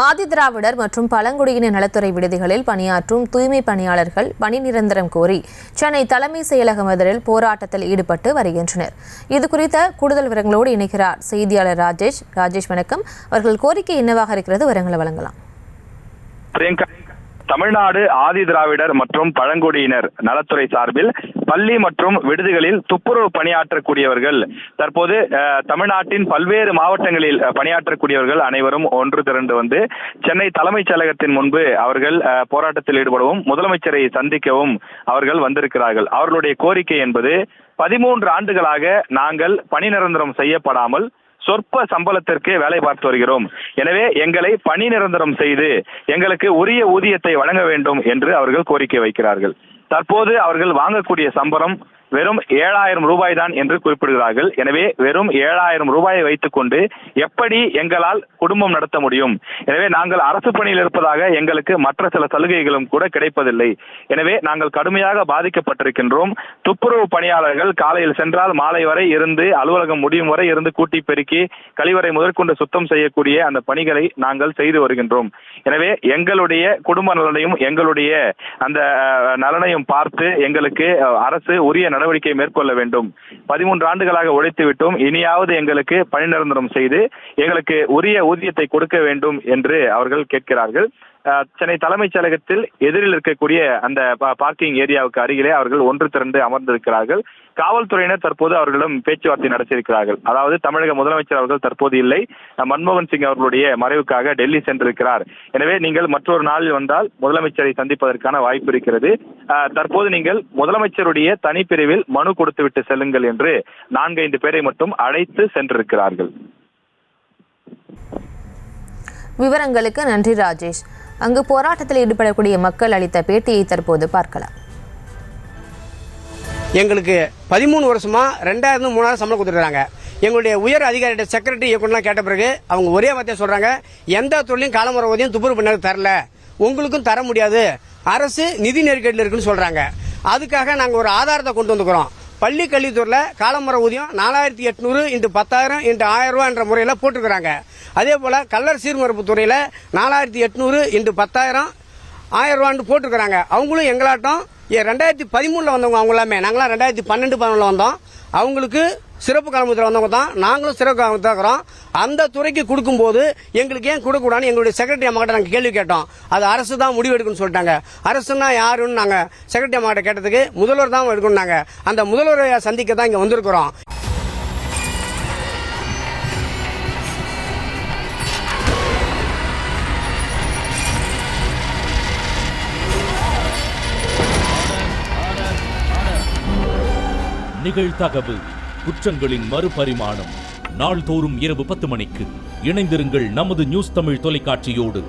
ஆதிதிராவிடர் மற்றும் பழங்குடியினர் நலத்துறை விடுதிகளில் பணியாற்றும் தூய்மை பணியாளர்கள் பணி நிரந்தரம் கோரி சென்னை தலைமை செயலகம் எதிரில் போராட்டத்தில் ஈடுபட்டு வருகின்றனர். இதுகுறித்த கூடுதல் விவரங்களோடு இணைக்கிறார் செய்தியாளர் ராஜேஷ். வணக்கம். அவர்கள் கோரிக்கை என்னவாக இருக்கிறது? விவரங்களை வழங்கலாம். தமிழ்நாடு ஆதிதிராவிடர் மற்றும் பழங்குடியினர் நலத்துறை சார்பில் பள்ளி மற்றும் விடுதிகளில் துப்புரவு பணியாற்றக்கூடியவர்கள் தற்போது தமிழ்நாட்டின் பல்வேறு மாவட்டங்களில் பணியாற்றக்கூடியவர்கள் அனைவரும் ஒன்று திரண்டு வந்து சென்னை தலைமைச் செயலகத்தின் முன்பு அவர்கள் போராட்டத்தில் ஈடுபடவும் முதலமைச்சரை சந்திக்கவும் அவர்கள் வந்திருக்கிறார்கள். அவர்களுடைய கோரிக்கை என்பது 13 ஆண்டுகளாக நாங்கள் பணி நிரந்தரம் செய்யப்படாமல் சொற்ப சம்பளத்திற்கு வேலை பார்த்து வருகிறோம். எனவே எங்களை பணி நிரந்தரம் செய்து எங்களுக்கு உரிய ஊதியத்தை வழங்க வேண்டும் என்று அவர்கள் கோரிக்கை வைக்கிறார்கள். தற்போது அவர்கள் வாங்கக்கூடிய சம்பளம் வெறும் 7000 ரூபாய் தான் என்று குறிப்பிடுகிறார்கள். எனவே வெறும் 7000 ரூபாயை வைத்துக் கொண்டு எப்படி எங்களால் குடும்பம் நடத்த முடியும்? எனவே நாங்கள் அரசு பணியில் இருப்பதாக எங்களுக்கு மற்ற சில சலுகைகளும் கூட கிடைப்பதில்லை. எனவே நாங்கள் கடுமையாக பாதிக்கப்பட்டிருக்கின்றோம். துப்புரவு பணியாளர்கள் காலையில் சென்றால் மாலை வரை இருந்து அலுவலகம் முடியும் வரை இருந்து கூட்டி பெருக்கி கழிவறை முதற்கொண்டு சுத்தம் செய்யக்கூடிய அந்த பணிகளை நாங்கள் செய்து வருகின்றோம். எனவே எங்களுடைய குடும்ப நலனையும் எங்களுடைய அந்த நலனையும் பார்த்து எங்களுக்கு அரசு உரிய நடவடிக்கை மேற்கொள்ள வேண்டும். 13 ஆண்டுகளாக உழைத்து விட்டோம். இனியாவது எங்களுக்கு பணி நிரந்தரம் செய்து எங்களுக்கு உரிய ஊதியத்தை கொடுக்க வேண்டும் என்று அவர்கள் கேட்கிறார்கள். சென்னை தலைமைச் செயலகத்தில் எதிரில் இருக்கக்கூடிய அந்த பார்க்கிங் ஏரியாவுக்கு அருகிலே அவர்கள் ஒன்று திரண்டு அமர்ந்திருக்கிறார்கள். காவல்துறையினர் தற்போது அவர்களிடம் பேச்சுவார்த்தை நடத்தியிருக்கிறார்கள். அதாவது தமிழக முதலமைச்சர் அவர்கள் தற்போது இல்லை, மன்மோகன் சிங் அவர்களுடைய மறைவுக்காக டெல்லி சென்றிருக்கிறார். எனவே நீங்கள் மற்றொரு நாளில் வந்தால் முதலமைச்சரை சந்திப்பதற்கான வாய்ப்பு இருக்கிறது. தற்போது நீங்கள் முதலமைச்சருடைய தனிப்பிரிவில் மனு கொடுத்துவிட்டு செல்லுங்கள் என்று 4-5 பேரை மட்டும் அழைத்து சென்றிருக்கிறார்கள். விவரங்களுக்கு நன்றி ராஜேஷ். அங்கு போராட்டத்தில் ஈடுபடக்கூடிய மக்கள் அளித்த பேட்டியை தற்போது பார்க்கலாம். எங்களுக்கு 13 வருஷமா 2000 3000 சம்பளம் கொடுத்துருக்காங்க. எங்களுடைய உயர் அதிகாரிகிட்ட செக்ரட்டரி இயக்குனர்லாம் கேட்ட பிறகு அவங்க ஒரே வார்த்தையை சொல்றாங்க, எந்த தொழிலையும் காலமுறை ஊதியம் துப்புரவு பண்ண தரல, உங்களுக்கும் தர முடியாது, அரசு நிதி நெருக்கடியில் இருக்குன்னு சொல்றாங்க. அதுக்காக நாங்க ஒரு ஆதாரத்தை கொண்டு வந்துக்கிறோம். பள்ளி கல்வித்துறையில் காலமுறை ஊதியம் 4800 × 10,000 × 1000 ரூபாய் என்ற முறையில் போட்டிருக்கிறாங்க. அதே போல கல்லர் சீர்மரப்பு துறையில் 4800 × 10,000 1000 ரூபான்னு போட்டிருக்கிறாங்க. அவங்களும் எங்களாட்டம் 2013 வந்தவங்க, அவங்க எல்லாமே நாங்களாம் 2012-11 வந்தோம். அவங்களுக்கு சிறப்பு காலமுறை வந்தவங்க தான், நாங்களும் சிறப்பு காலமுறை இருக்கிறோம். அந்த துறைக்கு கொடுக்கும்போது எங்களுக்கு ஏன் கொடுக்கூடாதுன்னு எங்களுடைய செக்ரட்டரி அம்மாட்ட நாங்கள் கேள்வி கேட்டோம். அது அரசு தான் முடிவு எடுக்குன்னு சொல்லிட்டாங்க. அரசுன்னா யாருன்னு நாங்கள் செக்ரட்டரி அம்மாட்ட கேட்டதுக்கு முதல்வர் தான் எடுக்கணும்னாங்க. அந்த முதல்வரை சந்திக்க தான் இங்கே வந்திருக்கிறோம். நிகழ்தகவு குற்றங்களின் மறுபரிமாணம் நாள்தோறும் இரவு 10 மணிக்கு இணைந்திருங்கள் நமது நியூஸ் தமிழ் தொலைக்காட்சியோடு.